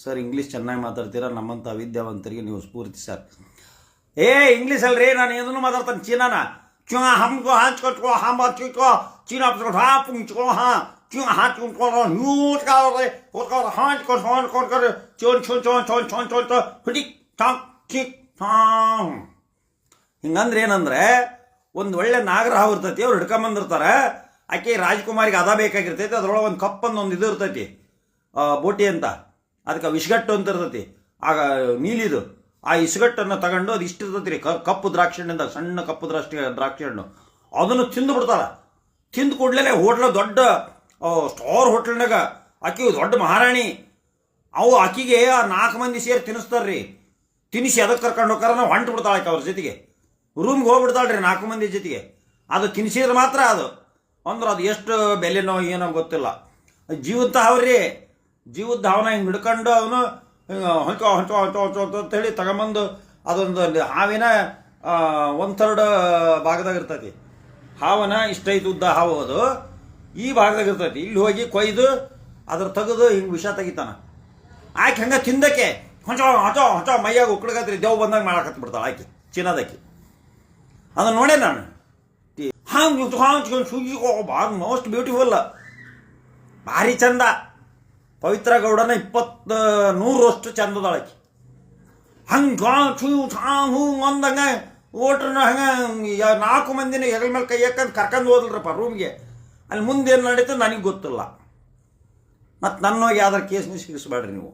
Sir English ಚೆನ್ನಾಗಿ ಮಾತಾಡ್ತೀರಾ, ನಮ್ಮಂಥ ವಿದ್ಯಾವಂತರಿಗೆ ನೀವು ಸ್ಫೂರ್ತಿ ಸರ್. ಇಂಗ್ಲೀಷ್ ಅಲ್ರಿ, ನಾನು ಏನೂ ಮಾತಾಡ್ತಾನೆ ಚೀನಾನ. ಚು ಹಮ್ಕೋ ಹಾಚ್ಕೊಟ್ಕೋ ಹಾಂಬ ಚಿಕ್ಕೋ ಚೀನಾ ಹಾ ಪುಂಚ್ಕೋ ಹಾ ಚು ಹಾಚ್ಕೊಂಡ್ಕೊ ನ್ಯೂಟ್ಕಾವ್ರೆ ಹೋಗ್ತಾರೆ ಹಾಚ್ಕೊಂಡು ಹೊಂಡ್ಕೊಂಡ್ರೆ ಚೋನ್ ಚೋನ್ ಚೋನ್ ಚೋನ್ ಚೋನ್ ಚೋನ್ ಚೋ ಹುಡಿಕ್ ಟಾಕ್ ಚಿಕ್ ಹಾಂ. ಹಿಂಗಂದ್ರೆ ಏನಂದ್ರೆ ಒಂದು ಒಳ್ಳೆ ನಾಗರಹಾವು ಇರ್ತೈತಿ, ಅವ್ರು ಹಿಡ್ಕೊಂಬಂದಿರ್ತಾರೆ. ಆಕೆ ರಾಜ್ಕುಮಾರಿಗೆ ಅದ ಬೇಕಾಗಿರ್ತೈತಿ. ಅದ್ರೊಳಗೆ ಒಂದು ಕಪ್ಪಂದು ಒಂದು ಇದು ಇರ್ತೈತಿ, ಬೋಟಿ ಅಂತ, ಅದಕ್ಕೆ ವಿಷಗಟ್ಟು ಅಂತ ಇರ್ತೈತಿ. ಆಗ ನೀಲಿದು ಆ ಇಸುಗಟ್ಟನ್ನು ತಗೊಂಡು ಅದು ಇಷ್ಟು ಇರ್ತೈತಿ ರೀ, ಕಪ್ಪು ದ್ರಾಕ್ಷಿ ಹಣ್ಣಿಂದ, ಸಣ್ಣ ಕಪ್ಪು ದ್ರಾಕ್ಷಿ ಹಣ್ಣು, ಅದನ್ನು ತಿಂದು ಬಿಡ್ತಾರ. ತಿಂದು ಕೂಡಲೇ ಹೋಟ್ಲ ದೊಡ್ಡ ಸ್ಟಾರ್ ಹೋಟ್ಲ್ನಾಗ ಆಕೆ ದೊಡ್ಡ ಮಹಾರಾಣಿ, ಅವು ಆಕಿಗೆ ಆ 4 ಮಂದಿ ಸೇರಿ ತಿನ್ನಿಸ್ತಾರ್ರಿ. ತಿನ್ನಿಸಿ ಅದಕ್ಕೆ ಕರ್ಕೊಂಡು ಹೋಗ್ತಾರ, ನಾವು ಹೊಂಟು ಬಿಡ್ತಾಳೆ ಆಕೆ ಅವ್ರ ಜೊತೆಗೆ, ರೂಮ್ಗೆ ಹೋಗ್ಬಿಡ್ತಾಳ್ರಿ 4 ಮಂದಿ ಜೊತೆಗೆ. ಅದು ತಿನ್ನಿಸಿದ್ರೆ ಮಾತ್ರ ಅದು ಅಂದ್ರೆ ಅದು ಎಷ್ಟು ಬೆಲೆನೋ ಏನೋ ಗೊತ್ತಿಲ್ಲ. ಜೀವಂತ ಹಾವ್ರಿ, ಜೀವದ ಹಾವನ್ನ ಹಿಂಗೆ ಹಿಡ್ಕೊಂಡು ಅವನು ಹೊಂಚೋ ಹೊಂಚೋ ಹೊಂಚೋ ಹೊಂಚೋ ಅಂತ ಹೇಳಿ ತಗೊಂಬಂದು ಅದೊಂದು ಹಾವಿನ 1/3 ಭಾಗದಾಗ ಇರ್ತೈತಿ. ಹಾವನ ಇಷ್ಟೈತು ಉದ್ದ ಹಾವು, ಅದು ಈ ಭಾಗದಾಗ ಇರ್ತೈತಿ. ಇಲ್ಲಿ ಹೋಗಿ ಕೊಯ್ದು ಅದ್ರ ತೆಗೆದು ಹಿಂಗೆ ವಿಷ ತೆಗಿತಾನ. ಆಕೆ ಹಂಗೆ ತಿಂದಕ್ಕೆ ಹೊಂಚೋ ಹೊಂಚೋ ಹೊಂಚೋ ಮೈಯಾಗ ಉಕ್ಕಳಗತ್ರಿ ದೇವ್ ಬಂದಾಗ ಮಾಡಾಕತ್ ಬಿಡ್ತಾಳೆ ಆಕೆ, ಚೀನಾದಕ್ಕೆ. ಅದನ್ನು ನೋಡೇ ನಾನು ಹಾಂಗೆ ಹಾಂಚ್ಕೊಂಡು ಸುಗಿಗೋ ಭಾಳ ಮೋಸ್ಟ್ ಬ್ಯೂಟಿಫುಲ್, ಭಾರಿ ಚಂದ. ಪವಿತ್ರ ಗೌಡನ 100 ಚಂದದಾಳಕಿ. ಹಂಗೆ ಚೂ ಹೂ ಅಂದಂಗೆ ಓಟ್ರನ್ನ ಹಂಗೆ 4 ಮಂದಿನ ಹೆಗಲ ಮೇಲೆ ಕೈ ಹಾಕಂದು ಕರ್ಕೊಂಡು ಹೋದ್ರಪ್ಪ ರೂಮ್ಗೆ. ಅಲ್ಲಿ ಮುಂದೆ ಏನು ನಡೀತದೆ ನನಗೆ ಗೊತ್ತಿಲ್ಲ. ಮತ್ತು ನನ್ನ ಹೋಗಿ ಯಾವ್ದಾರು ಕೇಸ್ನ ಸಿಗಿಸ್ಬೇಡ್ರಿ ನೀವು.